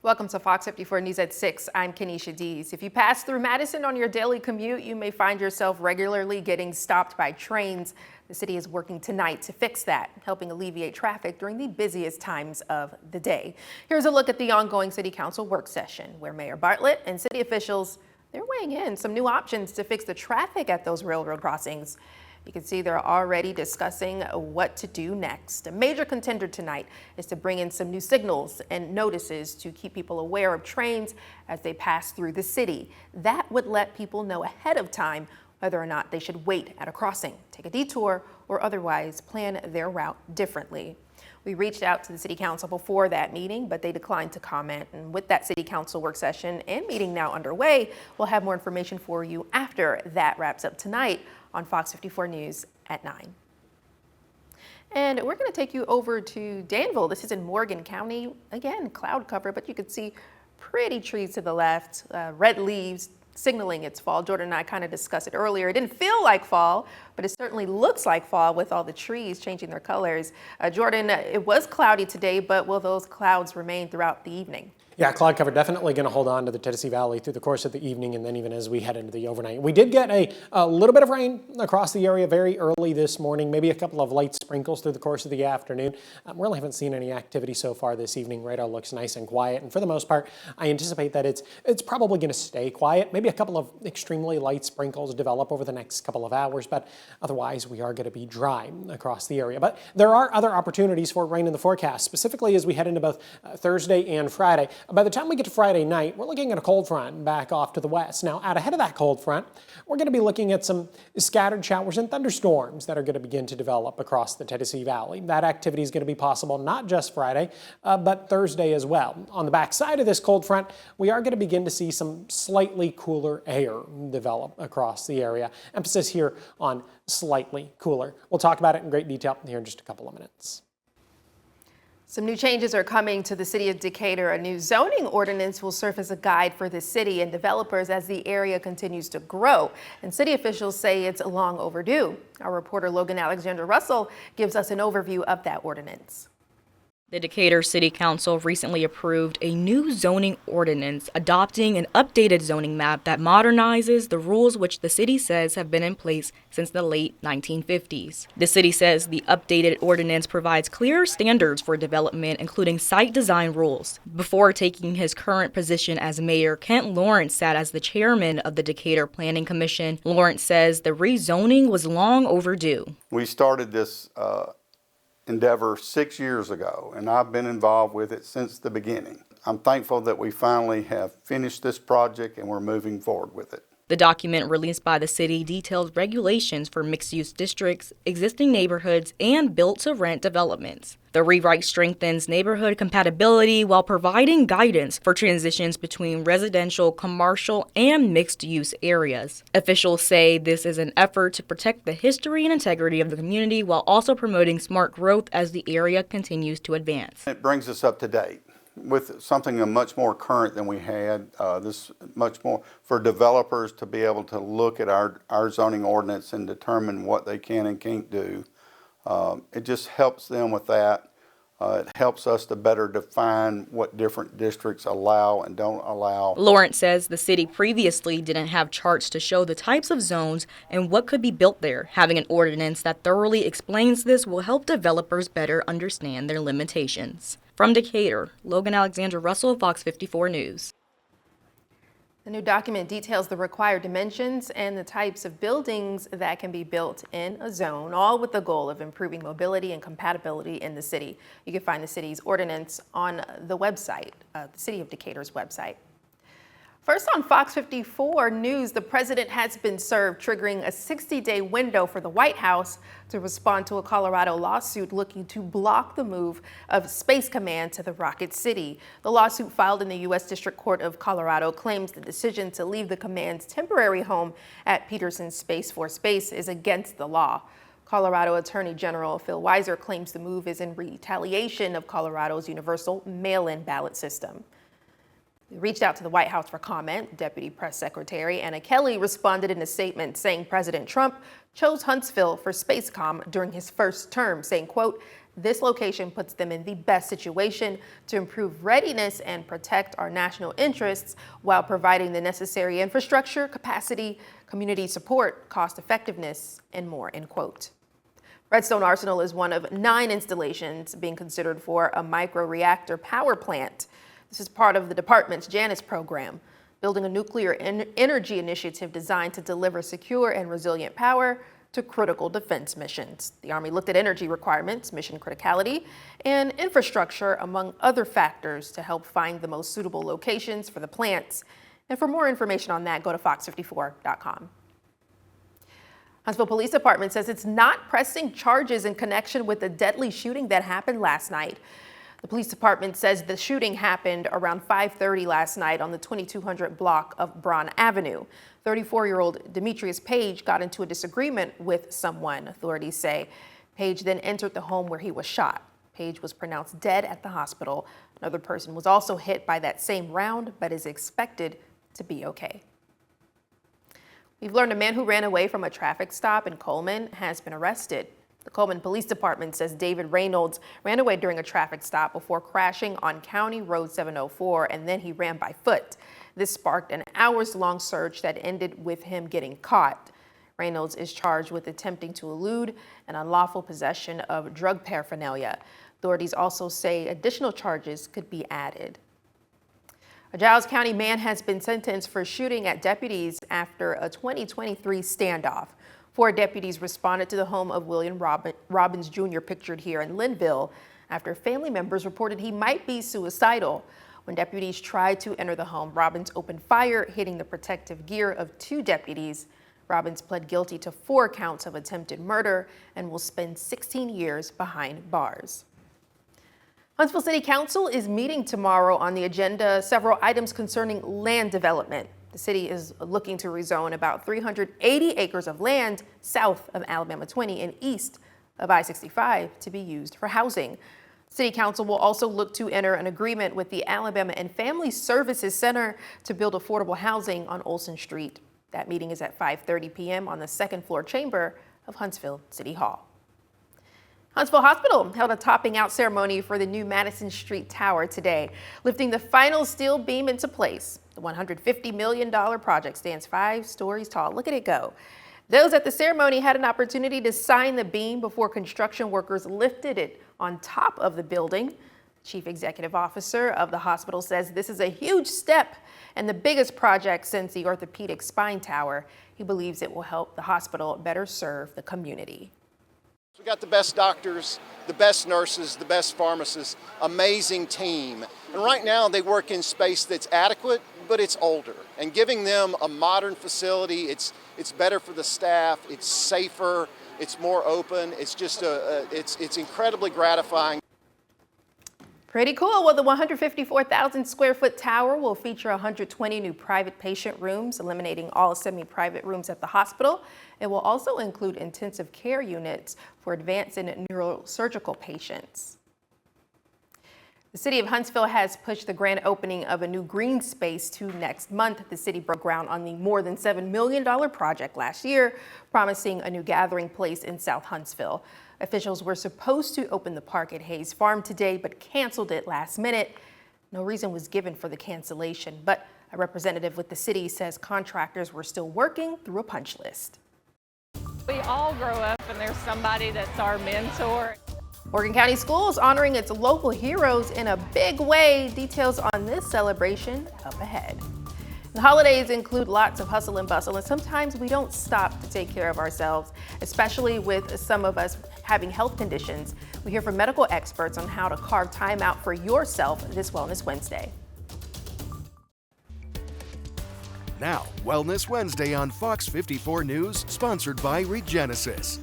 Welcome to Fox 54 News at 6. I'm Kenesha Dees. If you pass through Madison on your daily commute, you may find yourself regularly getting stopped by trains. The city is working tonight to fix that, helping alleviate traffic during the busiest times of the day. Here's a look at the ongoing City Council work session, where Mayor Bartlett and city officials, they're weighing in some new options to fix the traffic at those railroad crossings. You can see they're already discussing what to do next. A major contender tonight is to bring in some new signals and notices to keep people aware of trains as they pass through the city. That would let people know ahead of time whether or not they should wait at a crossing, take a detour, or otherwise plan their route differently. We reached out to the City Council before that meeting, but they declined to comment. And with that City Council work session and meeting now underway, we'll have more information for you after that wraps up tonight on Fox 54 News at 9. And we're going to take you over to Danville. This is in Morgan County. Again, cloud cover, but you can see pretty trees to the left, red leaves signaling it's fall. Jordan and I kind of discussed it earlier. It didn't feel like fall, but it certainly looks like fall with all the trees changing their colors. Jordan, it was cloudy today, but will those clouds remain throughout the evening? Yeah, cloud cover definitely going to hold on to the Tennessee Valley through the course of the evening and then even as we head into the overnight. We did get a little bit of rain across the area very early this morning, maybe a couple of light sprinkles through the course of the afternoon. We really haven't seen any activity so far this evening. Radar looks nice and quiet, and for the most part, I anticipate that it's probably going to stay quiet. Maybe a couple of extremely light sprinkles develop over the next couple of hours, but otherwise we are going to be dry across the area. But there are other opportunities for rain in the forecast, specifically as we head into both Thursday and Friday. By the time we get to Friday night, we're looking at a cold front back off to the west. Now, out ahead of that cold front, we're going to be looking at some scattered showers and thunderstorms that are going to begin to develop across the Tennessee Valley. That activity is going to be possible not just Friday, but Thursday as well. On the backside of this cold front, we are going to begin to see some slightly cooler air develop across the area. Emphasis here on slightly cooler. We'll talk about it in great detail here in just a couple of minutes. Some new changes are coming to the city of Decatur. A new zoning ordinance will serve as a guide for the city and developers as the area continues to grow. And city officials say it's long overdue. Our reporter Logan Alexander Russell gives us an overview of that ordinance. The Decatur City Council recently approved a new zoning ordinance adopting an updated zoning map that modernizes the rules which the city says have been in place since the late 1950s. The city says the updated ordinance provides clearer standards for development, including site design rules. Before taking his current position as mayor, Kent Lawrence sat as the chairman of the Decatur Planning Commission. Lawrence says the rezoning was long overdue. We started this endeavor 6 years ago, and I've been involved with it since the beginning. I'm thankful that we finally have finished this project and we're moving forward with it. The document released by the city details regulations for mixed-use districts, existing neighborhoods, and built-to-rent developments. The rewrite strengthens neighborhood compatibility while providing guidance for transitions between residential, commercial, and mixed-use areas. Officials say this is an effort to protect the history and integrity of the community while also promoting smart growth as the area continues to advance. It brings us up to date with something much more current than we had. This much more for developers to be able to look at our zoning ordinance and determine what they can and can't do. It just helps them with that. It helps us to better define what different districts allow and don't allow. Lawrence says the city previously didn't have charts to show the types of zones and what could be built there. Having an ordinance that thoroughly explains this will help developers better understand their limitations. From Decatur, Logan Alexander Russell, Fox 54 News. The new document details the required dimensions and the types of buildings that can be built in a zone, all with the goal of improving mobility and compatibility in the city. You can find the city's ordinance on the website, the City of Decatur's website. First on Fox 54 News, the president has been served, triggering a 60-day window for the White House to respond to a Colorado lawsuit looking to block the move of Space Command to the Rocket City. The lawsuit filed in the U.S. District Court of Colorado claims the decision to leave the command's temporary home at Peterson Space Force Base is against the law. Colorado Attorney General Phil Weiser claims the move is in retaliation of Colorado's universal mail-in ballot system. We reached out to the White House for comment. Deputy Press Secretary Anna Kelly responded in a statement saying President Trump chose Huntsville for Spacecom during his first term, saying, quote, This location puts them in the best situation to improve readiness and protect our national interests while providing the necessary infrastructure, capacity, community support, cost effectiveness, and more, end quote. Redstone Arsenal is one of 9 installations being considered for a microreactor power plant. This is part of the department's Janus program, building a nuclear energy initiative designed to deliver secure and resilient power to critical defense missions. The Army looked at energy requirements, mission criticality, and infrastructure, among other factors, to help find the most suitable locations for the plants. And for more information on that, go to FOX54.com. Huntsville Police Department says it's not pressing charges in connection with the deadly shooting that happened last night. The police department says the shooting happened around 5:30 last night on the 2200 block of Braun Avenue. 34-year-old Demetrius Page got into a disagreement with someone, authorities say. Page then entered the home where he was shot. Page was pronounced dead at the hospital. Another person was also hit by that same round, but is expected to be okay. We've learned a man who ran away from a traffic stop in Coleman has been arrested. The Coleman Police Department says David Reynolds ran away during a traffic stop before crashing on County Road 704, and then he ran by foot. This sparked an hours-long search that ended with him getting caught. Reynolds is charged with attempting to elude and unlawful possession of drug paraphernalia. Authorities also say additional charges could be added. A Giles County man has been sentenced for shooting at deputies after a 2023 standoff. 4 deputies responded to the home of William Robbins Jr., pictured here in Linville, after family members reported he might be suicidal. When deputies tried to enter the home, Robbins opened fire, hitting the protective gear of 2 deputies. Robbins pled guilty to 4 counts of attempted murder and will spend 16 years behind bars. Huntsville City Council is meeting tomorrow. On the agenda, several items concerning land development. The city is looking to rezone about 380 acres of land south of Alabama 20 and east of I-65 to be used for housing. City Council will also look to enter an agreement with the Alabama and Family Services Center to build affordable housing on Olson Street. That meeting is at 5:30 p.m. on the 2nd floor chamber of Huntsville City Hall. Huntsville Hospital held a topping out ceremony for the new Madison Street Tower today, lifting the final steel beam into place. The $150 million project stands 5 stories tall. Look at it go. Those at the ceremony had an opportunity to sign the beam before construction workers lifted it on top of the building. Chief Executive Officer of the hospital says this is a huge step and the biggest project since the orthopedic spine tower. He believes it will help the hospital better serve the community. We got the best doctors, the best nurses, the best pharmacists, amazing team. And right now they work in space that's adequate, but it's older. And giving them a modern facility, it's better for the staff, it's safer, it's more open. It's just it's incredibly gratifying. Pretty cool. Well, the 154,000 square foot tower will feature 120 new private patient rooms, eliminating all semi-private rooms at the hospital. It will also include intensive care units for advanced and neurosurgical patients. The city of Huntsville has pushed the grand opening of a new green space to next month. The city broke ground on the more than $7 million project last year, promising a new gathering place in South Huntsville. Officials were supposed to open the park at Hayes Farm today, but canceled it last minute. No reason was given for the cancellation, but a representative with the city says contractors were still working through a punch list. We all grow up and there's somebody that's our mentor. Morgan County Schools honoring its local heroes in a big way. Details on this celebration up ahead. The holidays include lots of hustle and bustle, and sometimes we don't stop to take care of ourselves, especially with some of us having health conditions. We hear from medical experts on how to carve time out for yourself this Wellness Wednesday. Now, Wellness Wednesday on Fox 54 News, sponsored by Regenesis.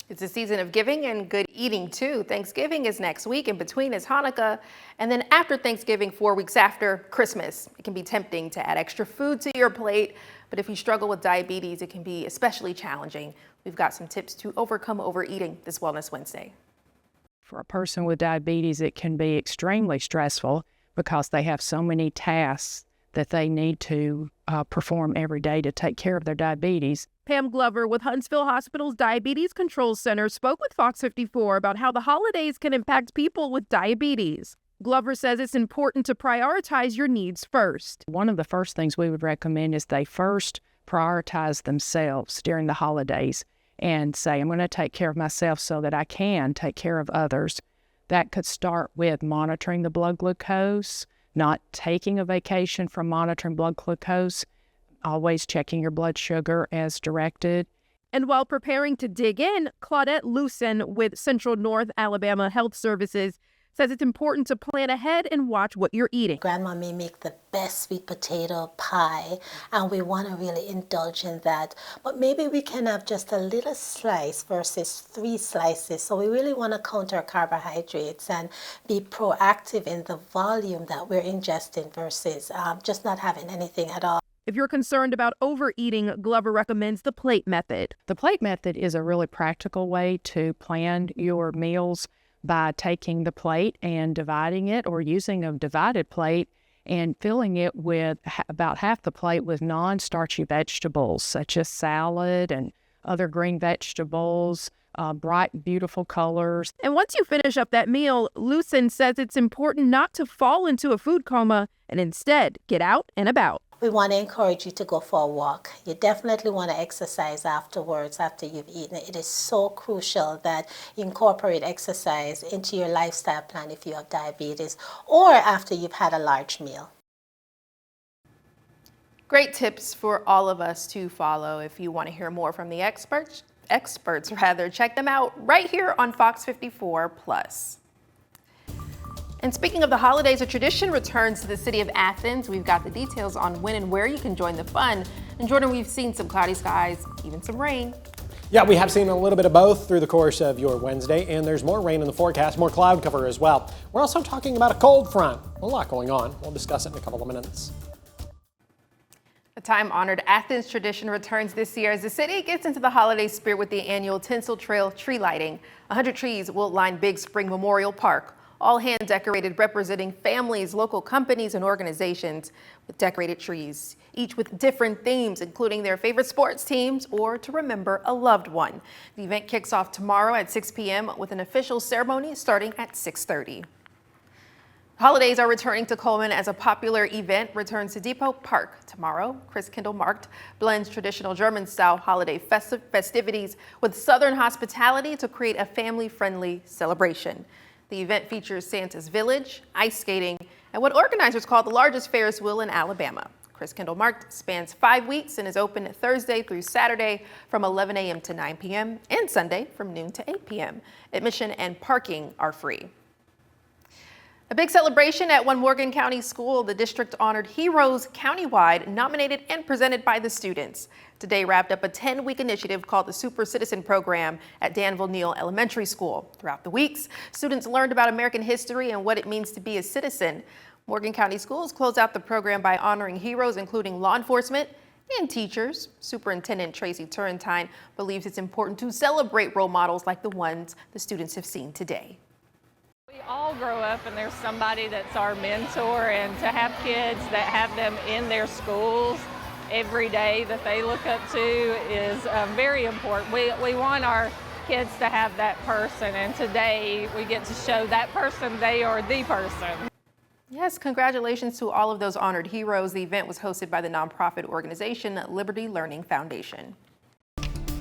It's a season of giving and good eating too. Thanksgiving is next week. In between is Hanukkah. And then after Thanksgiving, 4 weeks after, Christmas. It can be tempting to add extra food to your plate, but if you struggle with diabetes, it can be especially challenging. We've got some tips to overcome overeating this Wellness Wednesday. For a person with diabetes, it can be extremely stressful because they have so many tasks that they need to perform every day to take care of their diabetes. Pam Glover with Huntsville Hospital's Diabetes Control Center spoke with Fox 54 about how the holidays can impact people with diabetes. Glover says it's important to prioritize your needs first. One of the first things we would recommend is they first prioritize themselves during the holidays and say, I'm going to take care of myself so that I can take care of others. That could start with monitoring the blood glucose, not taking a vacation from monitoring blood glucose, always checking your blood sugar as directed. And while preparing to dig in, Claudette Lucen with Central North Alabama Health Services says it's important to plan ahead and watch what you're eating. Grandma may make the best sweet potato pie, and we want to really indulge in that. But maybe we can have just a little slice versus 3 slices. So we really want to count our carbohydrates and be proactive in the volume that we're ingesting versus just not having anything at all. If you're concerned about overeating, Glover recommends the plate method. The plate method is a really practical way to plan your meals by taking the plate and dividing it, or using a divided plate and filling it with about half the plate with non-starchy vegetables, such as salad and other green vegetables, bright, beautiful colors. And once you finish up that meal, Lucen says it's important not to fall into a food coma and instead get out and about. We want to encourage you to go for a walk. You definitely want to exercise afterwards, after you've eaten. It is so crucial that you incorporate exercise into your lifestyle plan if you have diabetes, or after you've had a large meal. Great tips for all of us to follow. If you want to hear more from the experts, check them out right here on Fox 54 Plus. And speaking of the holidays, a tradition returns to the city of Athens. We've got the details on when and where you can join the fun. And Jordan, we've seen some cloudy skies, even some rain. Yeah, we have seen a little bit of both through the course of your Wednesday, and there's more rain in the forecast, more cloud cover as well. We're also talking about a cold front. A lot going on. We'll discuss it in a couple of minutes. The time-honored Athens tradition returns this year as the city gets into the holiday spirit with the annual Tinsel Trail tree lighting. 100 trees will line Big Spring Memorial Park, all hand-decorated, representing families, local companies, and organizations with decorated trees, each with different themes, including their favorite sports teams or to remember a loved one. The event kicks off tomorrow at 6 p.m. with an official ceremony starting at 6:30. Holidays are returning to Coleman as a popular event returns to Depot Park tomorrow. Chris Kendall Markt blends traditional German-style holiday festivities with Southern hospitality to create a family-friendly celebration. The event features Santa's Village, ice skating, and what organizers call the largest Ferris wheel in Alabama. Chris Kendall Markt spans 5 weeks and is open Thursday through Saturday from 11 a.m. to 9 p.m. and Sunday from noon to 8 p.m. Admission and parking are free. A big celebration at one Morgan County school. The district honored heroes countywide, nominated and presented by the students. Today wrapped up a 10-week initiative called the Super Citizen Program at Danville Neal Elementary School. Throughout the weeks, students learned about American history and what it means to be a citizen. Morgan County Schools closed out the program by honoring heroes, including law enforcement and teachers. Superintendent Tracy Turrentine believes it's important to celebrate role models like the ones the students have seen today. We all grow up and there's somebody that's our mentor, and to have kids that have them in their schools every day that they look up to is very important. We want our kids to have that person, and today we get to show that person they are the person. Yes, congratulations to all of those honored heroes. The event was hosted by the nonprofit organization Liberty Learning Foundation.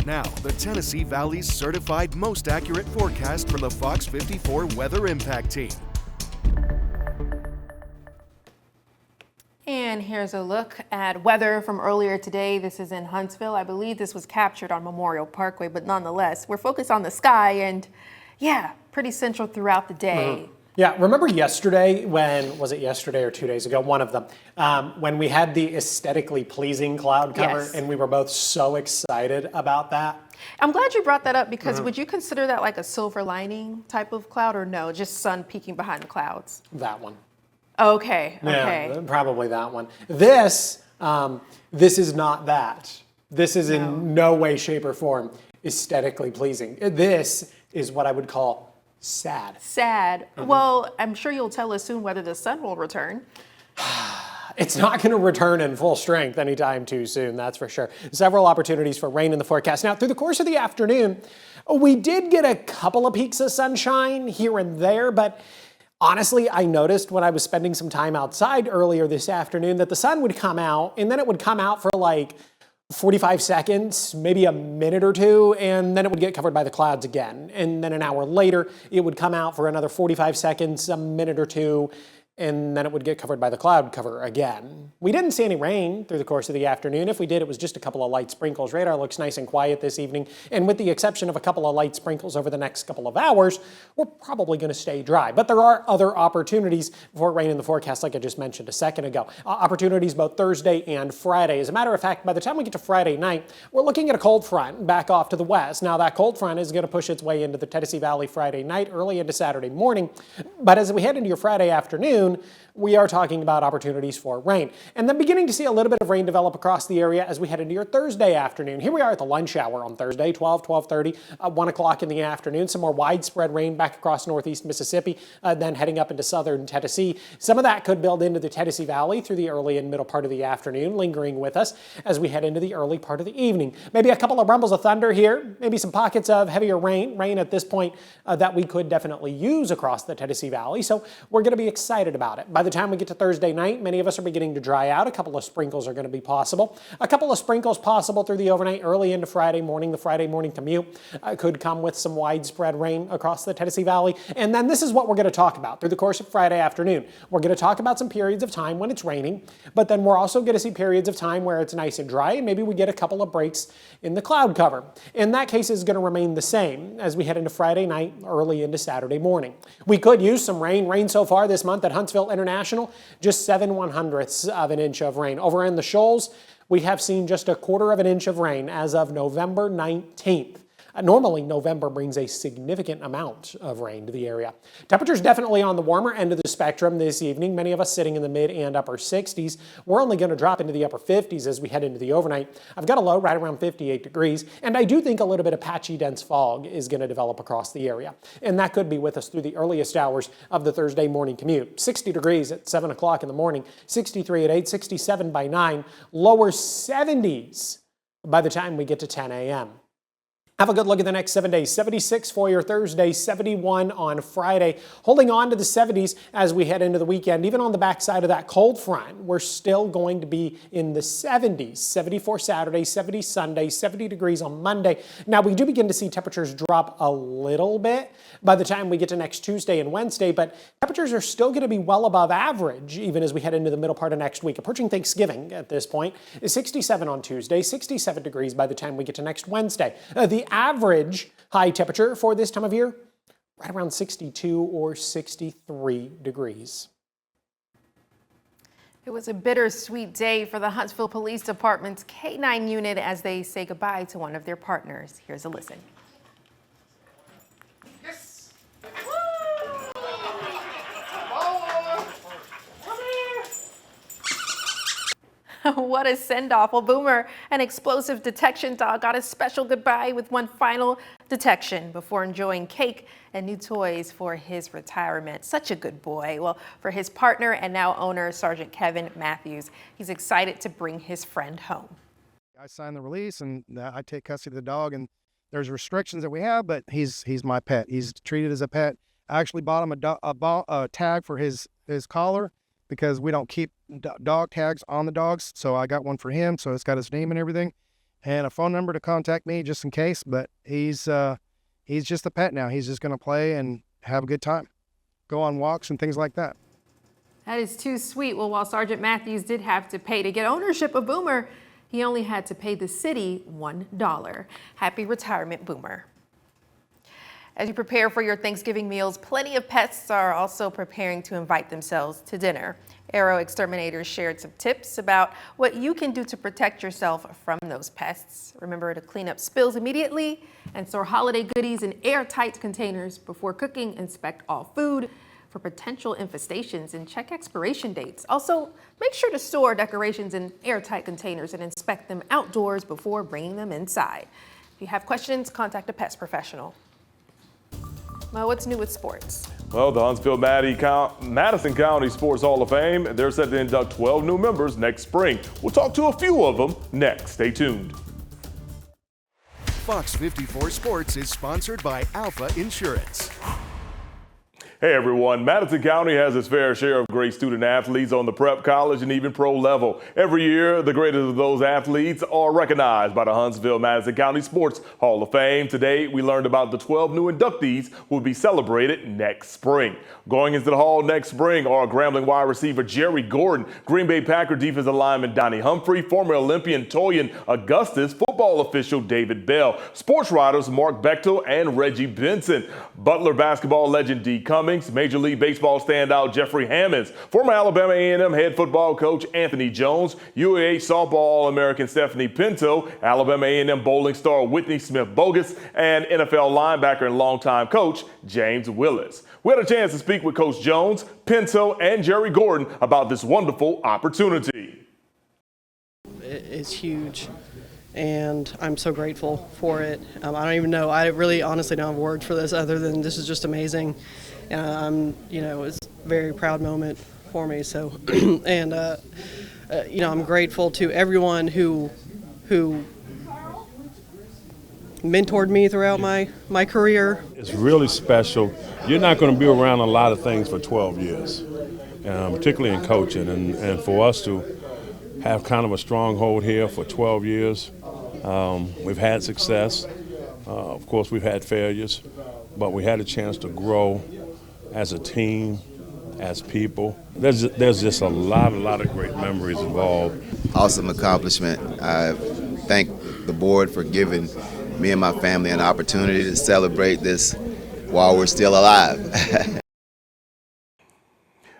Now, the Tennessee Valley's certified most accurate forecast from the Fox 54 Weather Impact Team. And here's a look at weather from earlier today. This is in Huntsville. I believe this was captured on Memorial Parkway, but nonetheless, we're focused on the sky and yeah, pretty central throughout the day. Yeah, remember yesterday was it yesterday or 2 days ago, one of them, when we had the aesthetically pleasing cloud cover, Yes. and we were both so excited about that. I'm glad you brought that up because would you consider that like a silver lining type of cloud, or no, just sun peeking behind the clouds? That one. Okay, Yeah, probably that one. This is not that. This is in no way, shape, or form aesthetically pleasing. This is what I would call sad. Sad. Well, I'm sure you'll tell us soon whether the sun will return. It's not going to return in full strength anytime too soon, that's for sure. Several opportunities for rain in the forecast. Now, through the course of the afternoon, we did get a couple of peaks of sunshine here and there, but honestly, I noticed when I was spending some time outside earlier this afternoon that the sun would come out, and then it would come out for like 45 seconds, maybe a minute or two, and then it would get covered by the clouds again. And then an hour later, it would come out for another 45 seconds, a minute or two, and then it would get covered by the cloud cover again. We didn't see any rain through the course of the afternoon. If we did, it was just a couple of light sprinkles. Radar looks nice and quiet this evening, and with the exception of a couple of light sprinkles over the next couple of hours, we're probably going to stay dry. But there are other opportunities for rain in the forecast, like I just mentioned a second ago. Opportunities both Thursday and Friday. As a matter of fact, by the time we get to Friday night, we're looking at a cold front back off to the west. Now, that cold front is going to push its way into the Tennessee Valley Friday night, early into Saturday morning. But as we head into your Friday afternoon, we are talking about opportunities for rain. And then beginning to see a little bit of rain develop across the area as we head into your Thursday afternoon. Here we are at the lunch hour on Thursday, 12:30, 1 o'clock in the afternoon. Some more widespread rain back across northeast Mississippi, then heading up into southern Tennessee. Some of that could build into the Tennessee Valley through the early and middle part of the afternoon, lingering with us as we head into the early part of the evening. Maybe a couple of rumbles of thunder here, maybe some pockets of heavier rain at this point that we could definitely use across the Tennessee Valley. So we're going to be excited about it. By the time we get to Thursday night, many of us are beginning to dry out. A couple of sprinkles are going to be possible. A couple of sprinkles possible through the overnight, early into Friday morning. The Friday morning commute could come with some widespread rain across the Tennessee Valley. And then this is what we're going to talk about through the course of Friday afternoon. We're going to talk about some periods of time when it's raining, but then we're also going to see periods of time where it's nice and dry, and maybe we get a couple of breaks in the cloud cover. In that case, it's going to remain the same as we head into Friday night, early into Saturday morning. We could use some rain. Rain so far this month at Huntsville International, just 7/100ths of an inch of rain. Over in the Shoals, we have seen just a quarter of an inch of rain as of November 19th. Normally, November brings a significant amount of rain to the area. Temperatures definitely on the warmer end of the spectrum this evening. Many of us sitting in the mid and upper 60s. We're only going to drop into the upper 50s as we head into the overnight. I've got a low right around 58 degrees, and I do think a little bit of patchy dense fog is going to develop across the area. And that could be with us through the earliest hours of the Thursday morning commute. 60 degrees at 7 o'clock in the morning, 63 at 8, 67 by 9, lower 70s by the time we get to 10 a.m. Have a good look at the next 7 days. 76 for your Thursday, 71 on Friday. Holding on to the 70s as we head into the weekend. Even on the backside of that cold front, we're still going to be in the 70s. 74 Saturday, 70 Sunday, 70 degrees on Monday. Now, we do begin to see temperatures drop a little bit by the time we get to next Tuesday and Wednesday, but temperatures are still going to be well above average even as we head into the middle part of next week. Approaching Thanksgiving at this point is 67 on Tuesday, 67 degrees by the time we get to next Wednesday. The average high temperature for this time of year, right around 62 or 63 degrees. It was a bittersweet day for the Huntsville Police Department's K-9 unit as they say goodbye to one of their partners. Here's a listen. Yes! What a send-off. Well, Boomer, an explosive detection dog, got a special goodbye with one final detection before enjoying cake and new toys for his retirement. Such a good boy. Well, for his partner and now owner, Sergeant Kevin Matthews, he's excited to bring his friend home. I signed the release and I take custody of the dog, and there's restrictions that we have, but he's my pet. He's treated as a pet. I actually bought him a tag for his collar, because we don't keep dog tags on the dogs. So I got one for him. So it's got his name and everything, and a phone number to contact me just in case. But he's just a pet now. He's just going to play and have a good time, go on walks and things like that. That is too sweet. Well, while Sergeant Matthews did have to pay to get ownership of Boomer, he only had to pay the city $1. Happy retirement, Boomer. As you prepare for your Thanksgiving meals, plenty of pets are also preparing to invite themselves to dinner. Arrow exterminators shared some tips about what you can do to protect yourself from those pests. Remember to clean up spills immediately and store holiday goodies in airtight containers before cooking. Inspect all food for potential infestations and check expiration dates. Also, make sure to store decorations in airtight containers and inspect them outdoors before bringing them inside. If you have questions, contact a pest professional. Well, what's new with sports? Well, the Huntsville-Madison County Sports Hall of Fame, they're set to induct 12 new members next spring. We'll talk to a few of them next. Stay tuned. Fox 54 Sports is sponsored by Alpha Insurance. Hey everyone, Madison County has its fair share of great student athletes on the prep, college, and even pro level. Every year, the greatest of those athletes are recognized by the Huntsville-Madison County Sports Hall of Fame. Today, we learned about the 12 new inductees who will be celebrated next spring. Going into the hall next spring are Grambling wide receiver Jerry Gordon, Green Bay Packer defensive lineman Donnie Humphrey, former Olympian Toyin Augustus, football official David Bell, sports writers Mark Bechtel and Reggie Benson, Butler basketball legend D. Cummings, Major League Baseball standout Jeffrey Hammonds, former Alabama A&M head football coach Anthony Jones, UAH softball All-American Stephanie Pinto, Alabama A&M bowling star Whitney Smith-Bogus, and NFL linebacker and longtime coach James Willis. We had a chance to speak with Coach Jones, Pinto, and Jerry Gordon about this wonderful opportunity. It's huge, and I'm so grateful for it. I don't even know. I really honestly don't have words for this other than this is just amazing. It's a very proud moment for me. So, and I'm grateful to everyone who mentored me throughout my career. It's really special. You're not going to be around a lot of things for 12 years, particularly in coaching, and for us to have kind of a stronghold here for 12 years. We've had success. Of course, we've had failures, but we had a chance to grow as a team, as people. There's just a lot of great memories involved. Awesome accomplishment. I thank the board for giving me and my family an opportunity to celebrate this while we're still alive.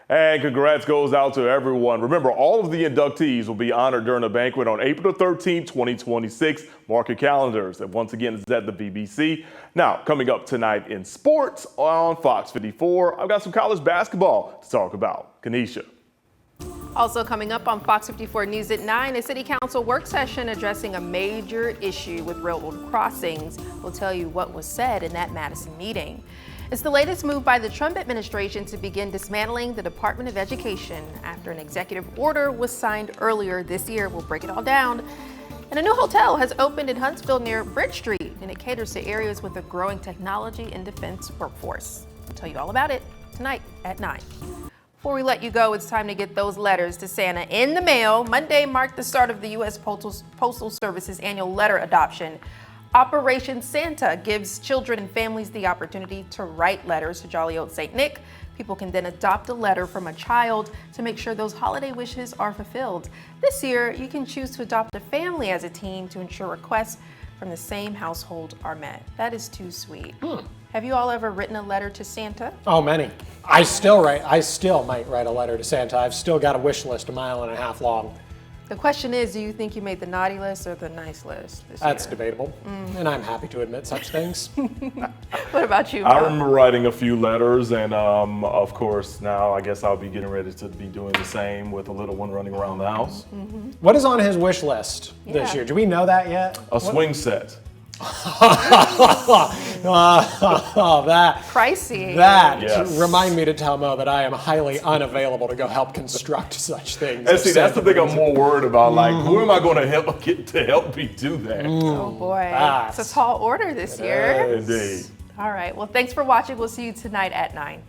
And congrats goes out to everyone. Remember, all of the inductees will be honored during a banquet on April 13, 2026. Mark your calendars. And once again, it's at the BBC. Now, coming up tonight in sports on Fox 54, I've got some college basketball to talk about. Kanisha. Also coming up on Fox 54 News at 9, a city council work session addressing a major issue with railroad crossings. We'll tell you what was said in that Madison meeting. It's the latest move by the Trump administration to begin dismantling the Department of Education after an executive order was signed earlier this year. We'll break it all down. And a new hotel has opened in Huntsville near Bridge Street, and it caters to areas with a growing technology and defense workforce. We'll tell you all about it tonight at 9. Before we let you go, it's time to get those letters to Santa in the mail. Monday marked the start of the U.S. Postal Service's annual letter adoption. Operation Santa gives children and families the opportunity to write letters to jolly old St. Nick. People can then adopt a letter from a child to make sure those holiday wishes are fulfilled. This year, you can choose to adopt a family as a team to ensure requests from the same household are met. That is too sweet. Have you all ever written a letter to Santa? Oh, many. I still might write a letter to Santa. I've still got a wish list 1.5 miles long. The question is, do you think you made the naughty list or the nice list this That's year? debatable, and I'm happy to admit such things. What about you, I Mom? remember writing a few letters, and of course, now I guess I'll be getting ready to be doing the same with a little one running around the house. What is on his wish list this year? Do we know that yet? A swing set. That Pricey. Yes. remind me to tell Mo that I am highly unavailable to go help construct such things. And see, that's the thing I'm more worried about. Like, who am I going to get to help me do that? Oh boy, it's a tall order this year. Indeed. All right, well, thanks for watching. We'll see you tonight at 9.